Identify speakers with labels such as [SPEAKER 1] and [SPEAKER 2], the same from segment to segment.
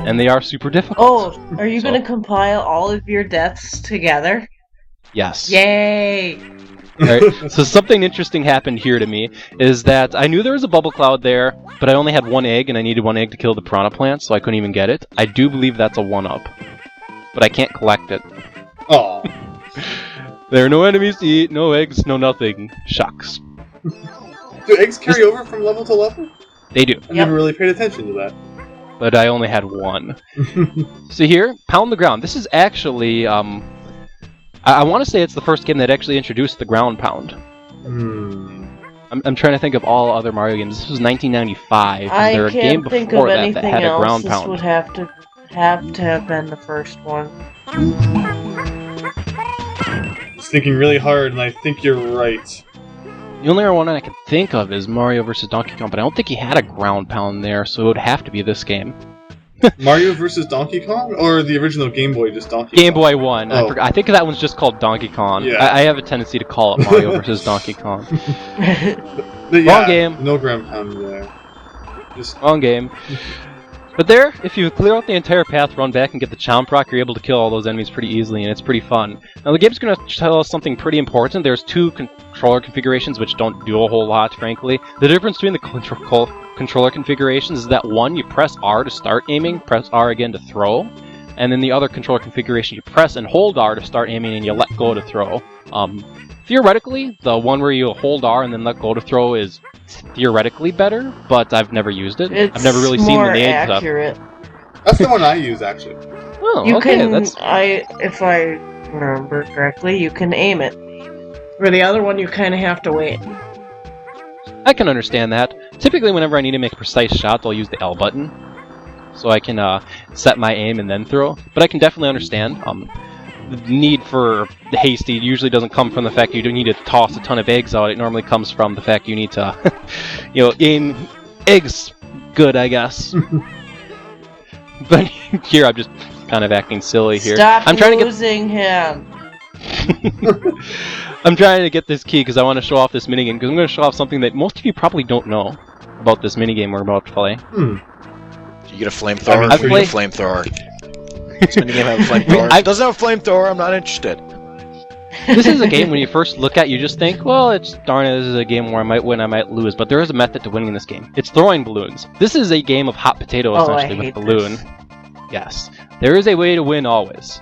[SPEAKER 1] and they are super difficult.
[SPEAKER 2] Oh, are you going to compile all of your deaths together?
[SPEAKER 1] Yes.
[SPEAKER 2] Yay!
[SPEAKER 1] Right. So something interesting happened here to me, is that I knew there was a bubble cloud there, but I only had one egg, and I needed one egg to kill the piranha plant, so I couldn't even get it. I do believe that's a 1-up, but I can't collect it.
[SPEAKER 3] Oh.
[SPEAKER 1] There are no enemies to eat, no eggs, no nothing. Shucks.
[SPEAKER 3] Do eggs carry over from level to level?
[SPEAKER 1] They do.
[SPEAKER 3] I never really paid attention to that.
[SPEAKER 1] But I only had one. So here, pound the ground. This is actually, I want to say it's the first game that actually introduced the ground pound. I'm trying to think of all other Mario games. This was 1995.
[SPEAKER 2] I
[SPEAKER 1] there a game
[SPEAKER 2] can't think
[SPEAKER 1] before
[SPEAKER 2] of
[SPEAKER 1] that
[SPEAKER 2] anything
[SPEAKER 1] had a
[SPEAKER 2] else.
[SPEAKER 1] ground
[SPEAKER 2] This
[SPEAKER 1] pound.
[SPEAKER 2] would have to have been the first one.
[SPEAKER 3] I was thinking really hard, and I think you're right.
[SPEAKER 1] The only other one I can think of is Mario vs. Donkey Kong, but I don't think he had a ground pound there, so it would have to be this game.
[SPEAKER 3] Mario vs. Donkey Kong? Or the original Game Boy, just Donkey
[SPEAKER 1] Game
[SPEAKER 3] Kong?
[SPEAKER 1] Boy 1.
[SPEAKER 3] Oh.
[SPEAKER 1] I think that one's just called Donkey Kong.
[SPEAKER 3] Yeah.
[SPEAKER 1] I have a tendency to call it Mario vs. Donkey Kong.
[SPEAKER 3] But yeah,
[SPEAKER 1] Wrong game.
[SPEAKER 3] No ground pound there. Just...
[SPEAKER 1] Wrong game. But there, if you clear out the entire path, run back, and get the Chomp Rock, you're able to kill all those enemies pretty easily, and it's pretty fun. Now, the game's going to tell us something pretty important. There's two controller configurations, which don't do a whole lot, frankly. The difference between the controller configurations is that one, you press R to start aiming, press R again to throw, and then the other controller configuration, you press and hold R to start aiming, and you let go to throw. Theoretically, the one where you hold R and then let go to throw is theoretically better, but I've never used it. I've never really seen the name
[SPEAKER 2] accurate.
[SPEAKER 3] That's the one I use, actually.
[SPEAKER 1] Oh,
[SPEAKER 2] You
[SPEAKER 1] okay,
[SPEAKER 2] can,
[SPEAKER 1] that's...
[SPEAKER 2] if I remember correctly, you can aim it. For the other one, you kind of have to wait.
[SPEAKER 1] I can understand that. Typically, whenever I need to make a precise shot, I'll use the L button, so I can set my aim and then throw. But I can definitely understand. The need for the hasty usually doesn't come from the fact you don't need to toss a ton of eggs out. It normally comes from the fact you need to, aim eggs good, I guess. But here I'm just kind of acting silly here.
[SPEAKER 2] Stop
[SPEAKER 1] I'm trying
[SPEAKER 2] losing him.
[SPEAKER 1] I'm trying to get this key because I want to show off this minigame, because I'm going to show off something that most of you probably don't know about this minigame we're about to play.
[SPEAKER 4] You get a flamethrower?
[SPEAKER 1] I've
[SPEAKER 4] We need a flamethrower. This minigame have a flamethrower. It doesn't have a flamethrower, I'm not interested.
[SPEAKER 1] This is a game when you first look at, you just think, well, it's darn it, this is a game where I might win, I might lose, but there is a method to winning this game. It's throwing balloons. This is a game of hot potato, essentially, with balloon. This. Yes. There is a way to win always.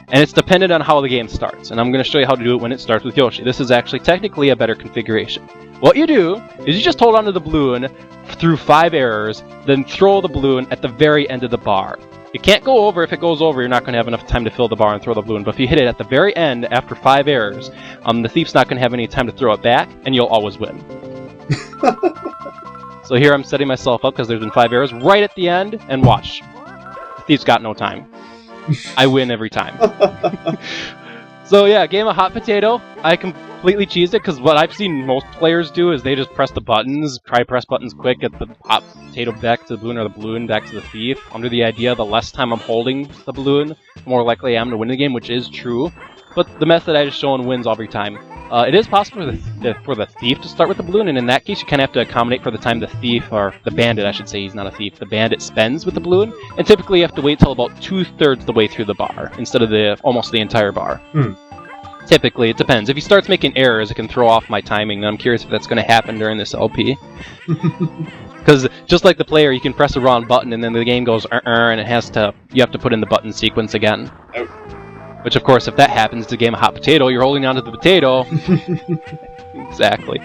[SPEAKER 1] And it's dependent on how the game starts, and I'm going to show you how to do it when it starts with Yoshi. This is actually technically a better configuration. What you do is you just hold onto the balloon through 5 errors, then throw the balloon at the very end of the bar. You can't go over. If it goes over, you're not going to have enough time to fill the bar and throw the balloon. But if you hit it at the very end after 5 errors, the thief's not going to have any time to throw it back, and you'll always win. So here I'm setting myself up because there's been 5 errors right at the end, and watch. The thief's got no time. I win every time. So yeah, game of hot potato. I completely cheesed it because what I've seen most players do is they just press the buttons, try to press buttons quick, get the hot potato back to the balloon or the balloon back to the thief, under the idea the less time I'm holding the balloon, the more likely I am to win the game, which is true. But the method I just shown wins every time. It is possible for the thief to start with the balloon, and in that case you kind of have to accommodate for the time the thief, or the bandit I should say, he's not a thief, the bandit spends with the balloon, and typically you have to wait till about 2/3 the way through the bar, instead of almost the entire bar. Typically, it depends. If he starts making errors, it can throw off my timing, and I'm curious if that's going to happen during this LP. Because just like the player, you can press the wrong button, and then the game goes and you have to put in the button sequence again.
[SPEAKER 3] Oh.
[SPEAKER 1] Which, of course, if that happens, it's a game of hot potato. You're holding onto the potato. Exactly.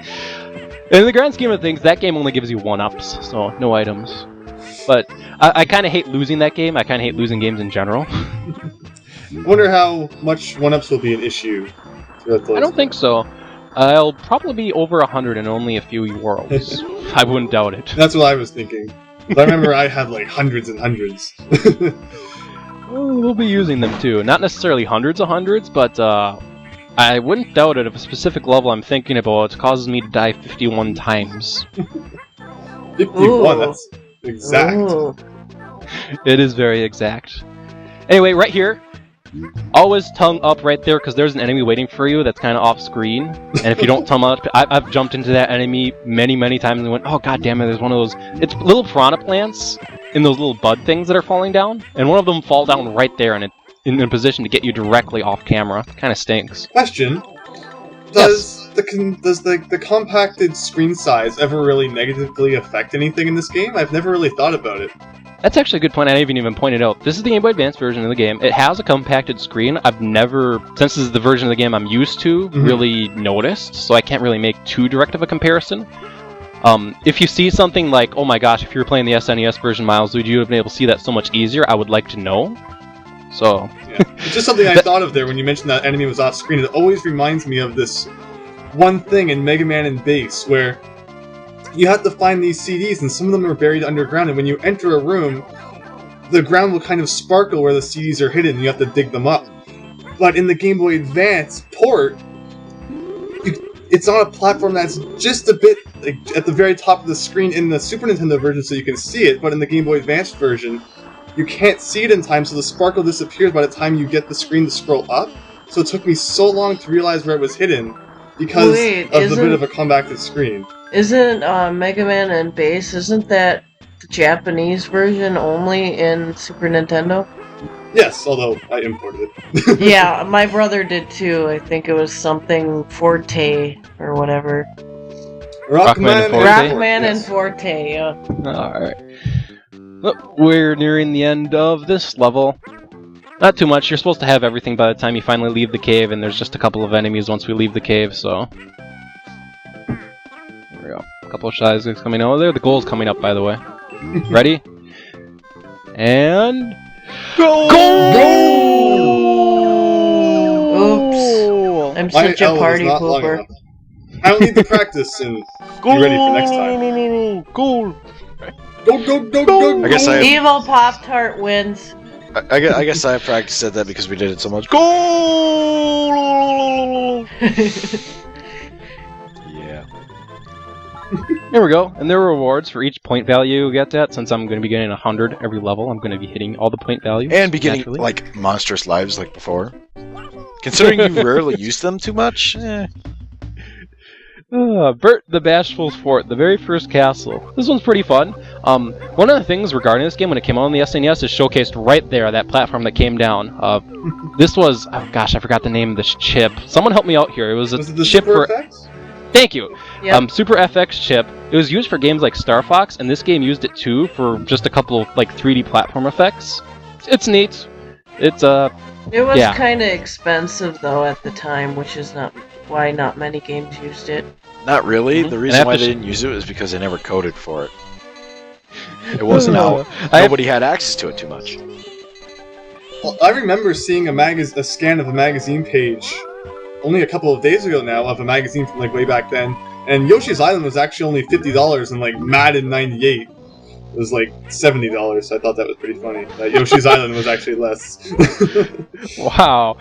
[SPEAKER 1] In the grand scheme of things, that game only gives you 1-ups, so no items. But I kind of hate losing that game. I kind of hate losing games in general.
[SPEAKER 3] I wonder how much 1-ups will be an issue.
[SPEAKER 1] I don't think so. I'll probably be over 100 in only a few worlds. I wouldn't doubt it.
[SPEAKER 3] That's what I was thinking. I remember I had like hundreds and hundreds.
[SPEAKER 1] We'll be using them too. Not necessarily hundreds of hundreds, but I wouldn't doubt it if a specific level I'm thinking about causes me to die 51 times.
[SPEAKER 3] 51, that's exact.
[SPEAKER 2] Ooh.
[SPEAKER 1] It is very exact. Anyway, right here, always tongue up right there, because there's an enemy waiting for you that's kind of off screen. And if you don't tongue up, I've jumped into that enemy many, many times and went, oh god damn it, there's one of those. It's little piranha plants in those little bud things that are falling down, and one of them fall down right there and in a position to get you directly off camera. Kind of stinks.
[SPEAKER 3] Question: Does the compacted screen size ever really negatively affect anything in this game? I've never really thought about it.
[SPEAKER 1] That's actually a good point. I haven't even pointed out. This is the Game Boy Advance version of the game. It has a compacted screen. I've never, since this is the version of the game I'm used to, really noticed, so I can't really make too direct of a comparison. If you see something like, oh my gosh, if you were playing the SNES version, Milesluigi, you would have been able to see that so much easier, I would like to know. So...
[SPEAKER 3] Yeah. It's just something I thought of there when you mentioned that enemy was off screen. It always reminds me of this one thing in Mega Man and Bass, where you have to find these CDs, and some of them are buried underground, and when you enter a room, the ground will kind of sparkle where the CDs are hidden, and you have to dig them up. But in the Game Boy Advance port, it's on a platform that's just a bit at the very top of the screen in the Super Nintendo version, so you can see it, but in the Game Boy Advance version, you can't see it in time, so the sparkle disappears by the time you get the screen to scroll up. So it took me so long to realize where it was hidden, because of the bit of a compacted screen.
[SPEAKER 2] Isn't Mega Man and Bass, isn't that the Japanese version only in Super Nintendo?
[SPEAKER 3] Yes, although I imported it.
[SPEAKER 2] Yeah, my brother did too. I think it was something Forte or whatever.
[SPEAKER 3] Rockman
[SPEAKER 2] and Forte, yeah.
[SPEAKER 1] Alright. Look, we're nearing the end of this level. Not too much. You're supposed to have everything by the time you finally leave the cave, and there's just a couple of enemies once we leave the cave, so... There we go. A couple of shy guys coming out there. The goal's coming up, by the way. Ready? And... Goal!
[SPEAKER 2] Oops. I'm such a party pooper.
[SPEAKER 3] I don't need to practice and be ready for next time.
[SPEAKER 1] Goal!
[SPEAKER 3] Go!
[SPEAKER 4] I guess
[SPEAKER 2] Evil Pop-Tart wins.
[SPEAKER 4] I guess I practiced at that because we did it so much. Goal! Yeah.
[SPEAKER 1] There we go. And there are rewards for each point value you get that. Since I'm going to be getting 100 every level, I'm going to be hitting all the point values.
[SPEAKER 4] And be getting, like, monstrous lives like before. Considering you rarely use them too much,
[SPEAKER 1] Burt the Bashful's Fort, the very first castle. This one's pretty fun. One of the things regarding this game when it came out on the SNES is showcased right there, that platform that came down. This was, oh gosh, I forgot the name of this chip. Someone help me out here. It was a chip
[SPEAKER 3] Super
[SPEAKER 1] for...
[SPEAKER 3] FX?
[SPEAKER 1] Thank you!
[SPEAKER 2] Yep.
[SPEAKER 1] Super FX chip. It was used for games like Star Fox, and this game used it too for just a couple of like 3D platform effects. It's neat. It's
[SPEAKER 2] It was kind of expensive though at the time, which is not why not many games used it.
[SPEAKER 4] Not really. The reason why they didn't use it was because they never coded for it. It wasn't out. Nobody had access to it too much.
[SPEAKER 3] Well, I remember seeing a scan of a magazine page only a couple of days ago now of a magazine from like way back then, and Yoshi's Island was actually only $50, and like Madden '98 was like $70. So I thought that was pretty funny. That Yoshi's Island was actually less.
[SPEAKER 1] Wow.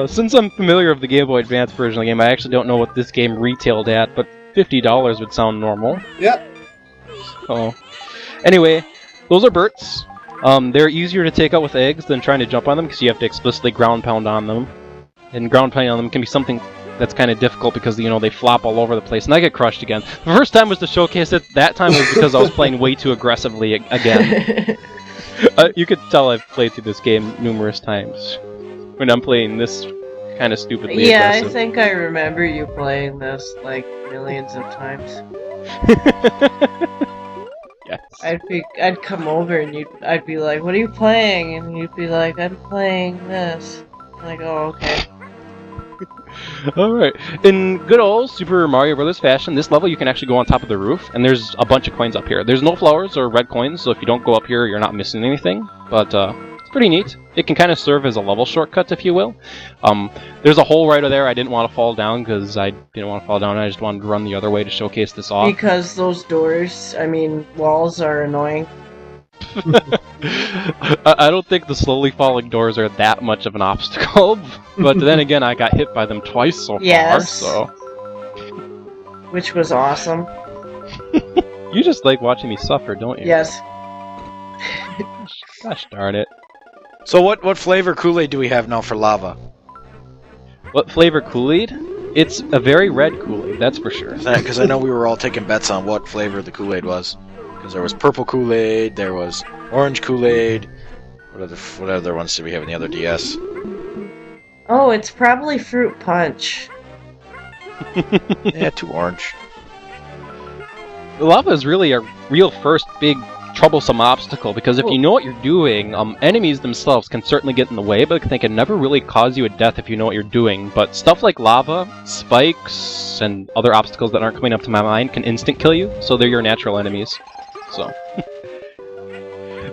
[SPEAKER 1] Since I'm familiar with the Game Boy Advance version of the game, I actually don't know what this game retailed at, but $50 would sound normal.
[SPEAKER 3] Yep.
[SPEAKER 1] So, anyway, those are Burts. They're easier to take out with eggs than trying to jump on them because you have to explicitly ground pound on them. And ground pounding on them can be something that's kind of difficult because, you know, they flop all over the place, and I get crushed again. The first time was to showcase it. That time was because I was playing way too aggressively again. You could tell I've played through this game numerous times when I'm playing this kind of stupidly aggressive.
[SPEAKER 2] I think I remember you playing this like millions of times.
[SPEAKER 1] Yes.
[SPEAKER 2] I'd come over and I'd be like, "What are you playing?" And you'd be like, "I'm playing this." I'm like, "Oh, okay."
[SPEAKER 1] Alright, in good old Super Mario Brothers fashion, this level you can actually go on top of the roof, and there's a bunch of coins up here. There's no flowers or red coins, so if you don't go up here, you're not missing anything, but it's pretty neat. It can kind of serve as a level shortcut, if you will. There's a hole right over there. I didn't want to fall down because I didn't want to fall down. I just wanted to run the other way to showcase this off.
[SPEAKER 2] Because those walls are annoying.
[SPEAKER 1] I don't think the slowly falling doors are that much of an obstacle, but then again, I got hit by them twice so far, so...
[SPEAKER 2] Which was awesome.
[SPEAKER 1] You just like watching me suffer, don't you?
[SPEAKER 2] Yes.
[SPEAKER 1] Gosh darn it.
[SPEAKER 4] So what flavor Kool-Aid do we have now for lava?
[SPEAKER 1] What flavor Kool-Aid? It's a very red Kool-Aid, that's for sure.
[SPEAKER 4] Because I know we were all taking bets on what flavor the Kool-Aid was. Because there was purple Kool-Aid, there was orange Kool-Aid. What other ones did we have in the other DS?
[SPEAKER 2] Oh, it's probably fruit punch.
[SPEAKER 4] Yeah, too orange.
[SPEAKER 1] The lava is really a real first big troublesome obstacle, because if you know what you're doing, enemies themselves can certainly get in the way, but they can never really cause you a death if you know what you're doing. But stuff like lava, spikes, and other obstacles that aren't coming up to my mind can instant kill you, so they're your natural enemies. So...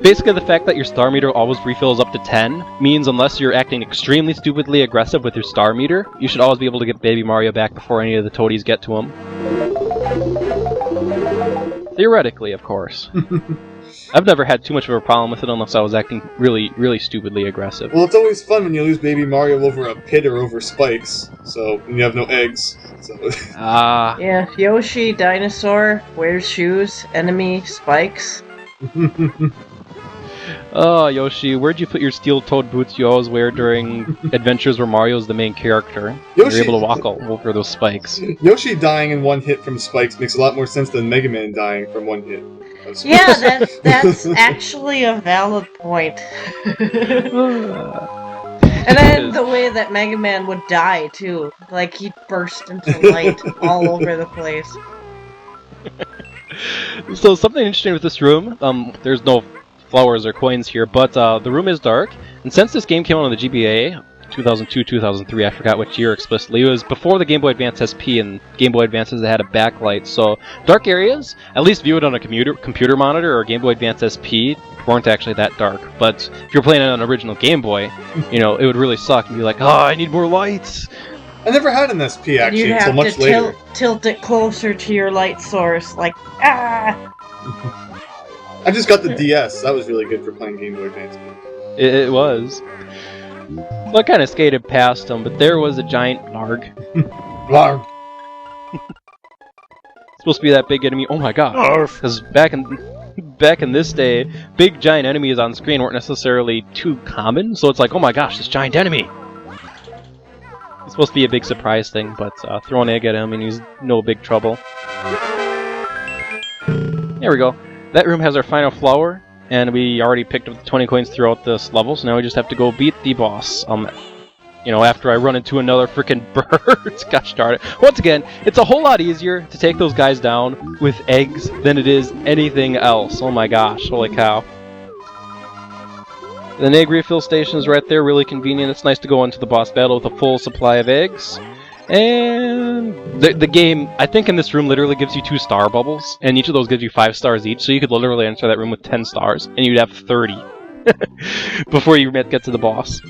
[SPEAKER 1] Basically, the fact that your star meter always refills up to 10 means unless you're acting extremely stupidly aggressive with your star meter, you should always be able to get Baby Mario back before any of the toadies get to him. Theoretically, of course. I've never had too much of a problem with it unless I was acting really, really stupidly aggressive.
[SPEAKER 3] Well, it's always fun when you lose Baby Mario over a pit or over spikes, so when you have no eggs. So.
[SPEAKER 2] Yeah, Yoshi, dinosaur, wears shoes, enemy, spikes.
[SPEAKER 1] Oh, Yoshi, where'd you put your steel-toed boots you always wear during adventures where Mario's the main character?
[SPEAKER 3] Yoshi...
[SPEAKER 1] You're able to walk all over those spikes.
[SPEAKER 3] Yoshi dying in one hit from spikes makes a lot more sense than Mega Man dying from one hit.
[SPEAKER 2] Yeah, that's actually a valid point. And then the way that Mega Man would die, too. Like, he'd burst into light all over the place.
[SPEAKER 1] So, something interesting with this room, there's no flowers or coins here, but the room is dark, and since this game came out on the GBA, 2002, 2003, I forgot which year explicitly, it was before the Game Boy Advance SP and Game Boy Advances that had a backlight, so dark areas, at least viewed on a computer monitor or Game Boy Advance SP, weren't actually that dark, but if you're playing it on an original Game Boy, you know, it would really suck and be like, oh, I need more lights!
[SPEAKER 3] I never had an SP, actually, until much later.
[SPEAKER 2] You'd have to tilt it closer to your light source, like, ah!
[SPEAKER 3] I just got the DS. That was really good for playing Game Boy Advance.
[SPEAKER 1] It was. Well, I kind of skated past him, but there was a giant Larg.
[SPEAKER 3] Larg.
[SPEAKER 1] Supposed to be that big enemy. Oh my god! Because back in this day, big giant enemies on screen weren't necessarily too common. So it's like, oh my gosh, this giant enemy! It's supposed to be a big surprise thing, but throw an egg at him and he's no big trouble. There we go. That room has our final flower, and we already picked up the 20 coins throughout this level, so now we just have to go beat the boss. You know, after I run into another freaking Burt. Gosh darn it. Once again, it's a whole lot easier to take those guys down with eggs than it is anything else. Oh my gosh, holy cow. The egg refill station is right there, really convenient. It's nice to go into the boss battle with a full supply of eggs. And the game, I think in this room, literally gives you 2 star bubbles, and each of those gives you 5 stars each, so you could literally enter that room with 10 stars, and you'd have 30 before you get to the boss.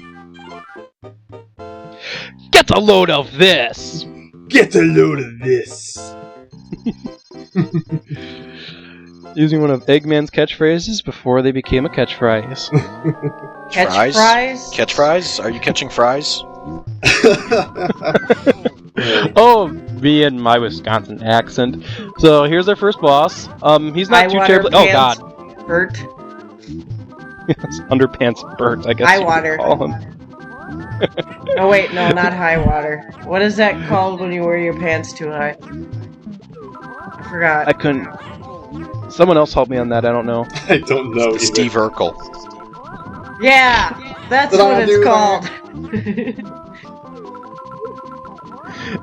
[SPEAKER 1] Get a load of this!
[SPEAKER 3] Get a load of this!
[SPEAKER 1] Using one of Eggman's catchphrases before they became a catchphrase.
[SPEAKER 2] Catch fries?
[SPEAKER 4] Catch fries? Are you catching fries?
[SPEAKER 1] Oh, me and my Wisconsin accent. So here's our first boss. He's not too terribly. Oh god.
[SPEAKER 2] Burt.
[SPEAKER 1] Yes, underpants Burt, I guess
[SPEAKER 2] High
[SPEAKER 1] you
[SPEAKER 2] water.
[SPEAKER 1] could call him.
[SPEAKER 2] Oh wait, no, not high water. What is that called when you wear your pants too high? I forgot.
[SPEAKER 1] I couldn't. Someone else help me on that. I don't know.
[SPEAKER 3] I don't know. Either.
[SPEAKER 4] Steve Urkel.
[SPEAKER 2] Yeah, that's what it's called.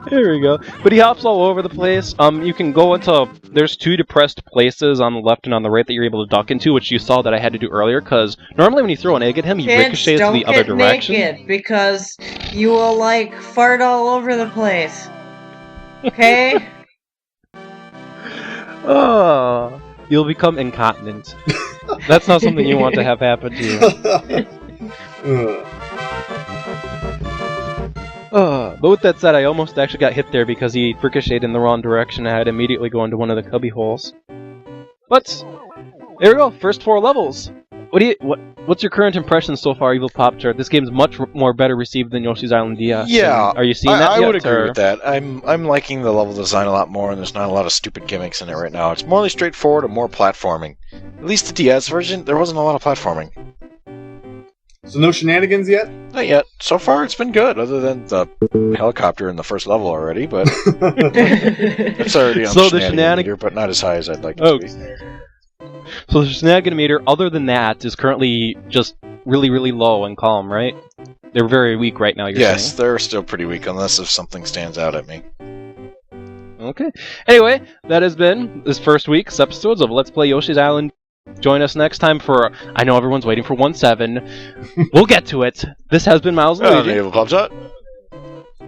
[SPEAKER 1] There we go. But he hops all over the place. You can go into... There's 2 depressed places on the left and on the right that you're able to duck into, which you saw that I had to do earlier, because normally when you throw an egg at him, he ricochets to the other direction.
[SPEAKER 2] Kids, don't get naked, because you will, like, fart all over the place. Okay?
[SPEAKER 1] Oh, you'll become incontinent. That's not something you want to have happen to you. But with that said, I almost actually got hit there because he ricocheted in the wrong direction. I had to immediately go into one of the cubby holes. But there we go, first 4 levels. What's your current impression so far, Evil Pop Tart? This game's much more better received than Yoshi's Island DS.
[SPEAKER 4] Yeah,
[SPEAKER 1] are you seeing that?
[SPEAKER 4] I would agree with that. I'm liking the level design a lot more, and there's not a lot of stupid gimmicks in it right now. It's more straightforward and more platforming. At least the DS version, there wasn't a lot of platforming.
[SPEAKER 3] So no shenanigans yet?
[SPEAKER 4] Not yet. So far, it's been good, other than the helicopter in the first level already, but it's already on the shenanigan meter, but not as high as I'd like it to be.
[SPEAKER 1] So the shenanigan meter, other than that, is currently just really, really low and calm, right? They're very weak right now, you're
[SPEAKER 4] Yes,
[SPEAKER 1] saying?
[SPEAKER 4] they're still pretty weak, unless if something stands out at me.
[SPEAKER 1] Okay. Anyway, that has been this first week's episodes of Let's Play Yoshi's Island. Join us next time for, I know everyone's waiting for 1-7. We'll get to it. This has been Milesluigi.
[SPEAKER 4] Naval Pop Shot.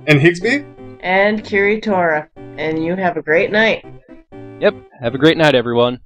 [SPEAKER 3] And Higsby?
[SPEAKER 2] And Kiritora. And you have a great night.
[SPEAKER 1] Yep. Have a great night, everyone.